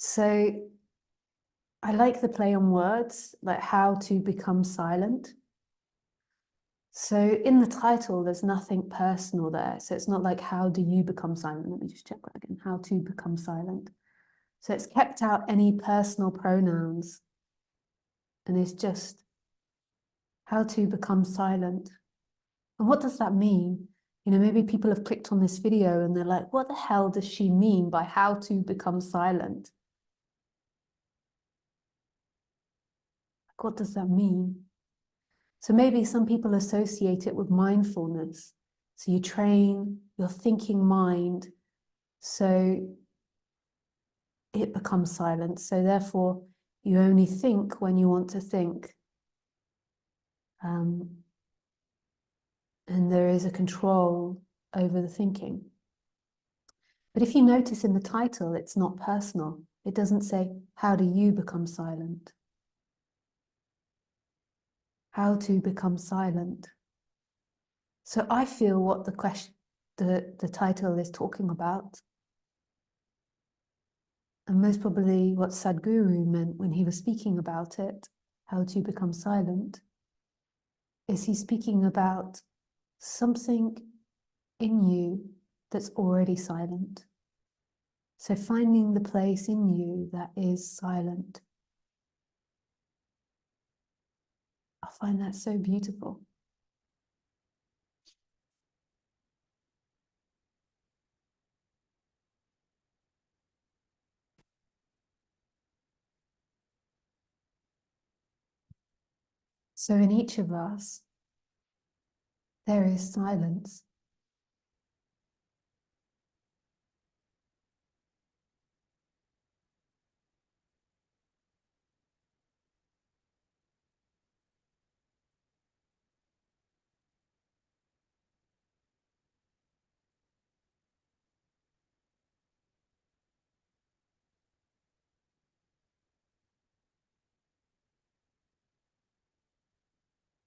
So I like the play on words, like how to become silent. So in the title, there's nothing personal there. So it's not like, how do you become silent? Let me just check that again. How to become silent. So it's kept out any personal pronouns. And it's just how to become silent. And what does that mean? You know, maybe people have clicked on this video and they're like, what the hell does she mean by how to become silent? Like, what does that mean? So maybe some people associate it with mindfulness. So you train your thinking mind so it becomes silent. So therefore, you only think when you want to think. And there is a control over the thinking. But if you notice in the title, it's not personal. It doesn't say, how do you become silent? How to become silent. So I feel what the title is talking about, and most probably what Sadhguru meant when he was speaking about it, how to become silent, is he's speaking about something in you that's already silent. So finding the place in you that is silent. I find that so beautiful. So in each of us, there is silence.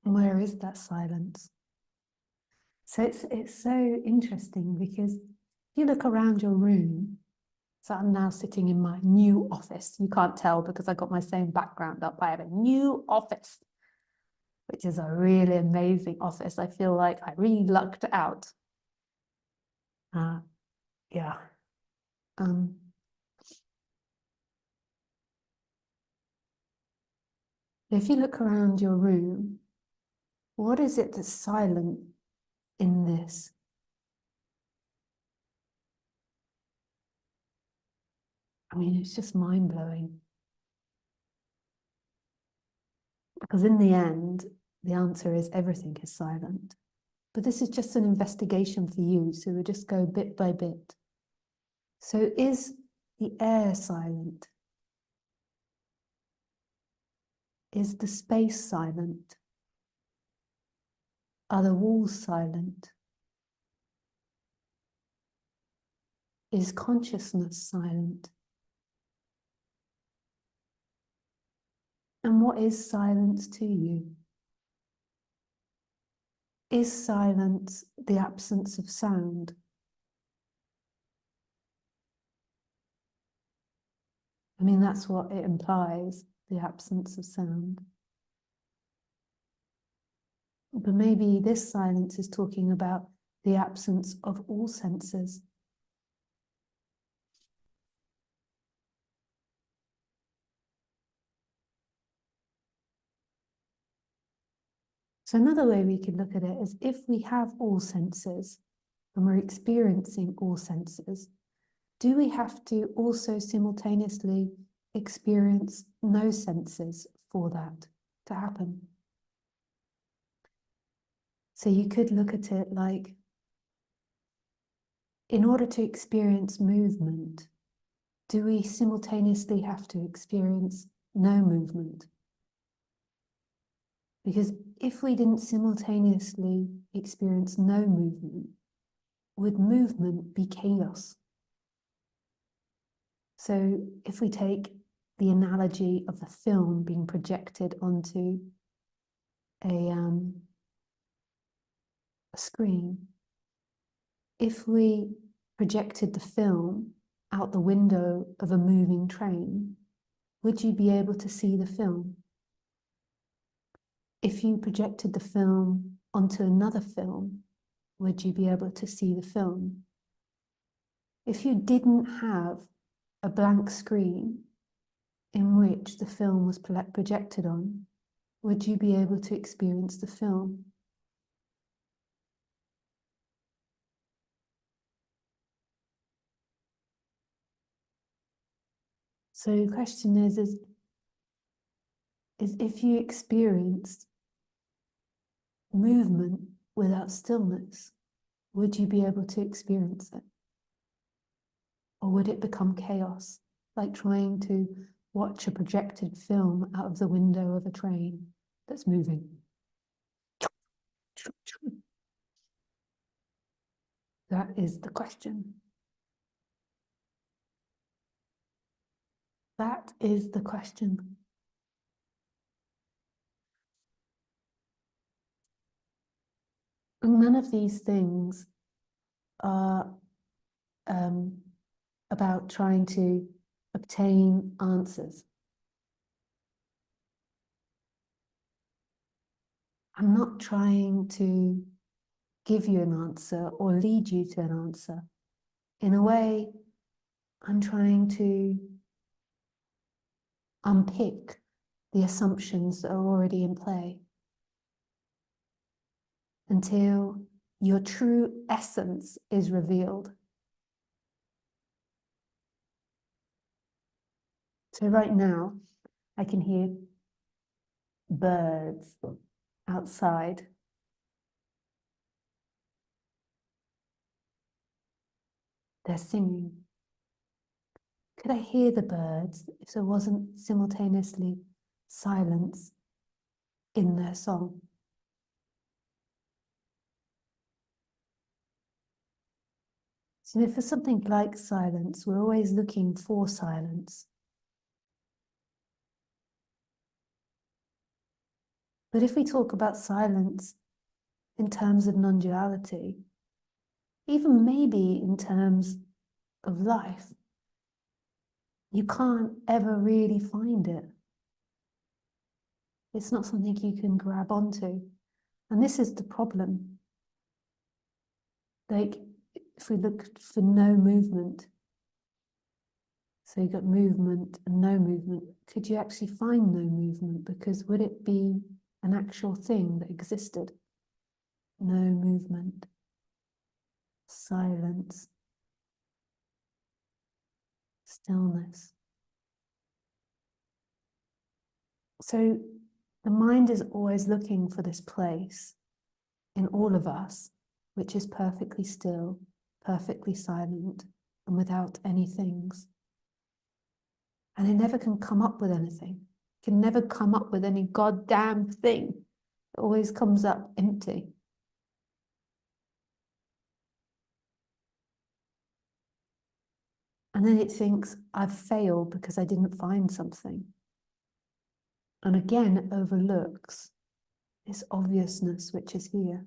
Where is that silence? So it's so interesting because if you look around your room, so I'm now sitting in my new office. You can't tell because I got my same background up. I have a new office, which is a really amazing office. I feel like I really lucked out. Yeah. If you look around your room, what is it that's silent in this? I mean, it's just mind-blowing. Because in the end, the answer is everything is silent. But this is just an investigation for you, so we'll just go bit by bit. So is the air silent? Is the space silent? Are the walls silent? Is consciousness silent? And what is silence to you? Is silence the absence of sound? I mean, that's what it implies, the absence of sound. But maybe this silence is talking about the absence of all senses. So another way we could look at it is, if we have all senses and we're experiencing all senses, do we have to also simultaneously experience no senses for that to happen? So you could look at it like, in order to experience movement, do we simultaneously have to experience no movement? Because if we didn't simultaneously experience no movement, would movement be chaos? So if we take the analogy of the film being projected onto a screen, if we projected the film out the window of a moving train, would you be able to see the film? If you projected the film onto another film, would you be able to see the film? If you didn't have a blank screen in which the film was projected on, would you be able to experience the film? So the question is if you experienced movement without stillness, would you be able to experience it? Or would it become chaos, like trying to watch a projected film out of the window of a train that's moving? That is the question. That is the question. And none of these things are about trying to obtain answers. I'm not trying to give you an answer or lead you to an answer. In a way, I'm trying to unpick the assumptions that are already in play until your true essence is revealed. So right now, I can hear birds outside. They're singing. Could I hear the birds if there wasn't simultaneously silence in their song? So if for something like silence, we're always looking for silence. But if we talk about silence in terms of non-duality, even maybe in terms of life, you can't ever really find it. It's not something you can grab onto. And this is the problem. Like, if we look for no movement, so you got movement and no movement, could you actually find no movement? Because would it be an actual thing that existed? No movement, silence, stillness. So the mind is always looking for this place in all of us, which is perfectly still, perfectly silent, and without any things. And it never can come up with anything. It can never come up with any goddamn thing. It always comes up empty. And then it thinks, I've failed because I didn't find something. And again, it overlooks this obviousness which is here.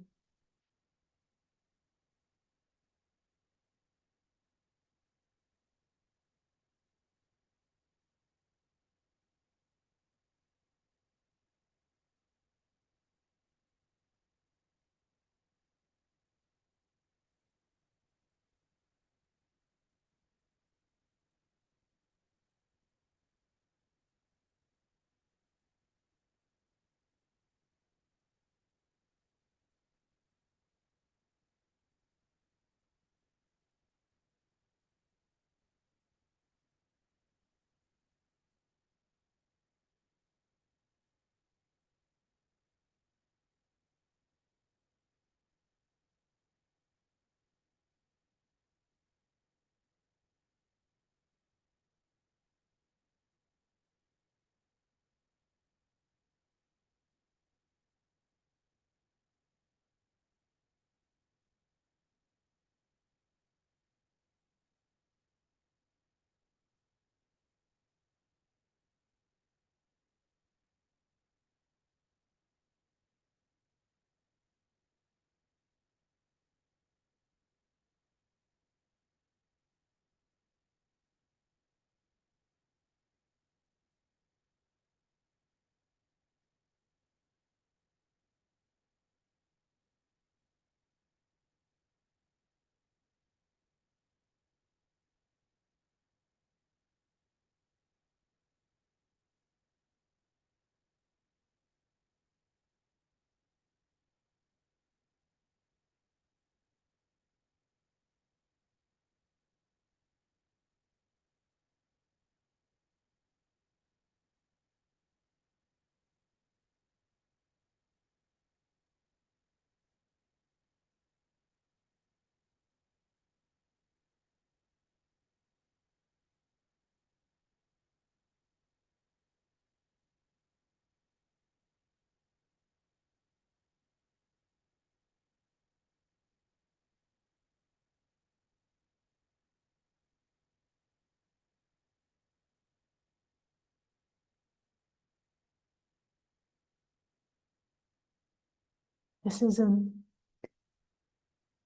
This isn't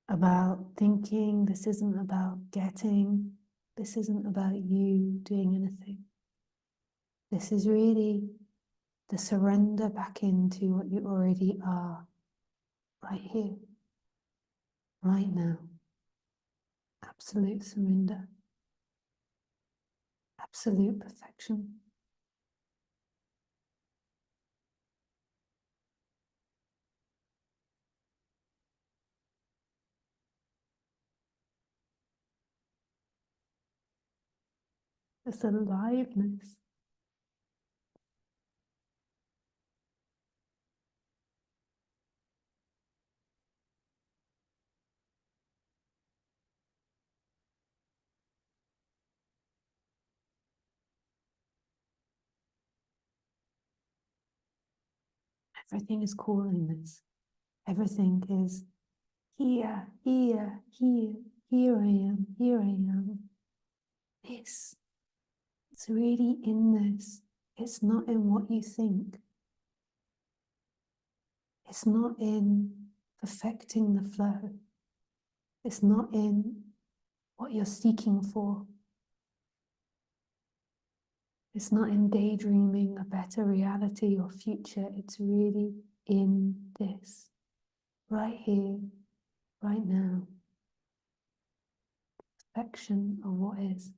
about thinking, this isn't about getting, this isn't about you doing anything. This is really the surrender back into what you already are, right here, right now. Absolute surrender, absolute perfection. This aliveness. Everything is calling this. Everything is here, here, here, here I am, here I am. This, it's really in this. It's not in what you think. It's not in perfecting the flow. It's not in what you're seeking for. It's not in daydreaming a better reality or future. It's really in this, right here, right now. Perfection of what is.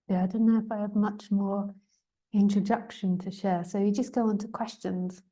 Yeah, I don't know if I have much more introduction to share. So you just go on to questions.